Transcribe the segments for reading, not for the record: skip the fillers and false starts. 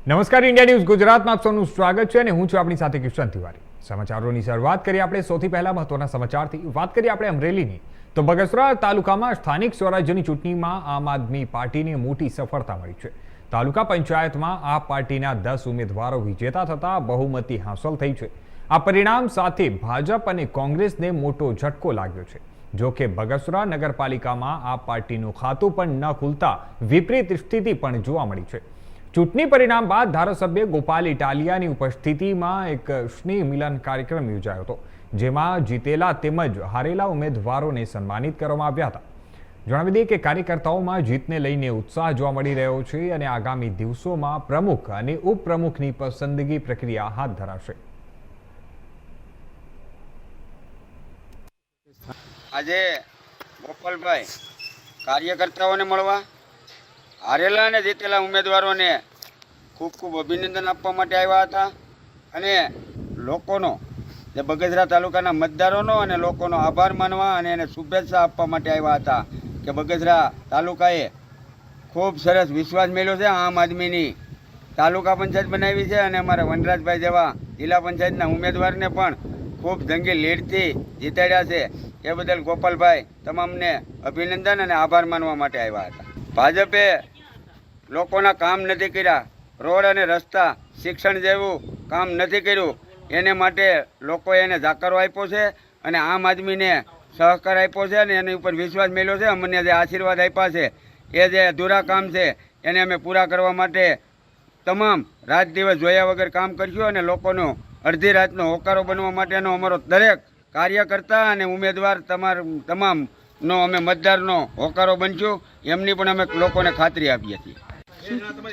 નમસ્કાર, India news ગુજરાતમાં આપ સૌનું સ્વાગત છે અને હું છું આપણી સાથે કિશન તિવારી। સમાચારોની શરૂઆત કરીએ આપણે સૌથી પહેલા મહત્વના સમાચારથી। વાત કરીએ આપણે અમરેલીની, તો બગસરા તાલુકામાં સ્થાનિક સ્વરાજ્યની ચૂંટણીમાં આમ આદમી પાર્ટીને મોટી સફળતા મળી છે। તાલુકા પંચાયતમાં આ પાર્ટીના 10 ઉમેદવારો વિજેતા થતા બહુમતી હાંસલ થઈ છે। આ પરિણામ સાથે ભાજપ અને કોંગ્રેસને મોટો ઝટકો લાગ્યો છે। જો કે બગસરા નગરપાલિકામાં આ પાર્ટીનું ખાતું પણ ન ખુલતા વિપરીત સ્થિતિ પણ જોવા મળી છે। ચૂંટણી પરિણામ બાદ ધારાસભ્ય ગોપાલ ઇટાલિયાની ઉપસ્થિતિમાં એક સ્નેહ મિલન કાર્યક્રમ યોજાયો હતો, જેમાં જીતેલા તેમજ હારેલા ઉમેદવારોને સન્માનિત કરવામાં આવ્યા હતા। જણાવી દઈએ કે કાર્યકર્તાઓમાં જીતને લઈને ઉત્સાહ જોવા મળી રહ્યો છે અને આગામી દિવસોમાં પ્રમુખ અને ઉપપ્રમુખની પસંદગી પ્રક્રિયા હાથ ધરાશે। આજે ગોપાલભાઈ કાર્યકર્તાઓને મળવા, હારેલા અને જીતેલા ઉમેદવારોને ખૂબ ખૂબ અભિનંદન આપવા માટે આવ્યા હતા અને લોકોનો, જે બગસરા તાલુકાના મતદારોનો અને લોકોનો આભાર માનવા અને એને શુભેચ્છા આપવા માટે આવ્યા હતા કે બગસરા તાલુકાએ ખૂબ સરસ વિશ્વાસ મેળવ્યો છે। આમ આદમીની તાલુકા પંચાયત બનાવી છે અને અમારા વનરાજભાઈ જેવા જિલ્લા પંચાયતના ઉમેદવારને પણ ખૂબ જંગી લીડથી જીતાડ્યા છે। એ બદલ ગોપાલભાઈ તમામને અભિનંદન અને આભાર માનવા માટે આવ્યા હતા। ભાજપે લોકોના કામ નથી કર્યા, રોડ અને રસ્તા, શિક્ષણ જેવું કામ નથી કર્યું, એને માટે લોકોએ એને જાકારો આપ્યો છે અને આમ આદમીને સહકાર આપ્યો છે અને એની ઉપર વિશ્વાસ મેળવ્યો છે। અમને જે આશીર્વાદ આપ્યા છે એ જે અધૂરા કામ છે એને અમે પૂરા કરવા માટે તમામ રાત દિવસ જોયા વગર કામ કરશું અને લોકોનો અડધી રાતનો હોકારો બનવા માટેનો અમારો દરેક કાર્યકર્તા અને ઉમેદવાર તમામનો અમે મતદારનો હોકારો બનશું, એમની પણ અમે લોકોને ખાતરી આપીએ છીએ।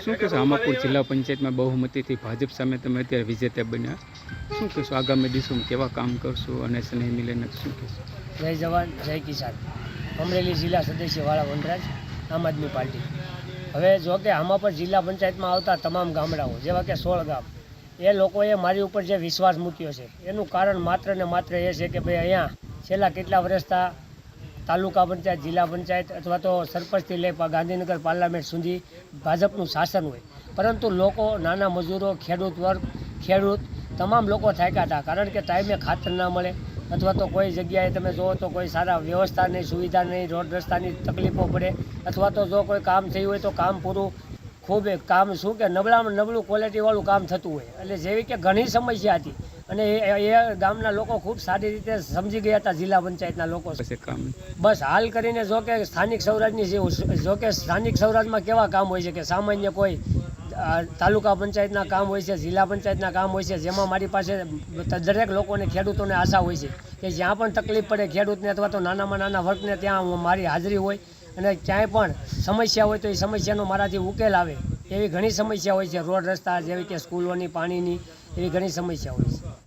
શું કહેશો, આમાપુર જિલ્લા પંચાયતમાં બહુમતીથી ભાજપ સામે તમે અત્યારે વિજેતા બન્યા, શું કહેશો આગામી દિવસોમાં કેવા કામ કરશો અને સ્નેહ મિલન શું કહેશો? જય જવાન જય કિસાન। અમરેલી જિલ્લા સદસ્યવાળા વનરાજ, આમ આદમી પાર્ટી। હવે જો કે આમાપુર જિલ્લા પંચાયતમાં આવતા તમામ ગામડાઓ જેવા કે 16 ગામ, એ લોકોએ મારી ઉપર જે વિશ્વાસ મૂક્યો છે એનું કારણ માત્ર ને માત્ર એ છે કે ભાઈ અહીંયા છેલ્લા કેટલા વર્ષથી તાલુકા પંચાયત, જિલ્લા પંચાયત અથવા તો સરપંચથી લઈ ગાંધીનગર પાર્લામેન્ટ સુધી ભાજપનું શાસન હોય, પરંતુ લોકો, નાના મજૂરો, ખેડૂત વર્ગ, ખેડૂત તમામ લોકો થાક્યા હતા, કારણ કે ટાઈમે ખાતર ના મળે અથવા તો કોઈ જગ્યાએ તમે જુઓ તો કોઈ સારા વ્યવસ્થા નહીં, સુવિધા નહીં, રોડ રસ્તાની તકલીફો પડે, અથવા તો જો કોઈ કામ થયું હોય તો કામ પૂરું ખૂબ કામ શું કે નબળામાં નબળું ક્વોલિટીવાળું કામ થતું હોય, એટલે જેવી કે ઘણી સમસ્યા હતી અને એ ગામના લોકો ખૂબ સારી રીતે સમજી ગયા હતા, જિલ્લા પંચાયતના લોકો। બસ હાલ કરીને જો કે સ્થાનિક સ્વરાજની જો કે સ્થાનિક સ્વરાજમાં કેવા કામ હોય છે કે સામાન્ય કોઈ તાલુકા પંચાયતના કામ હોય છે, જિલ્લા પંચાયતના કામ હોય છે, જેમાં મારી પાસે દરેક લોકોને, ખેડૂતોને આશા હોય છે કે જ્યાં પણ તકલીફ પડે ખેડૂતને અથવા તો નાનામાં નાના વર્ગને ત્યાં મારી હાજરી હોય અને ક્યાંય પણ સમસ્યા હોય તો એ સમસ્યાનો મારાથી ઉકેલ આવે, એવી ઘણી સમસ્યા હોય છે। રોડ રસ્તા જેવી કે સ્કૂલોની, પાણીની, એવી ઘણી સમસ્યા હોય છે।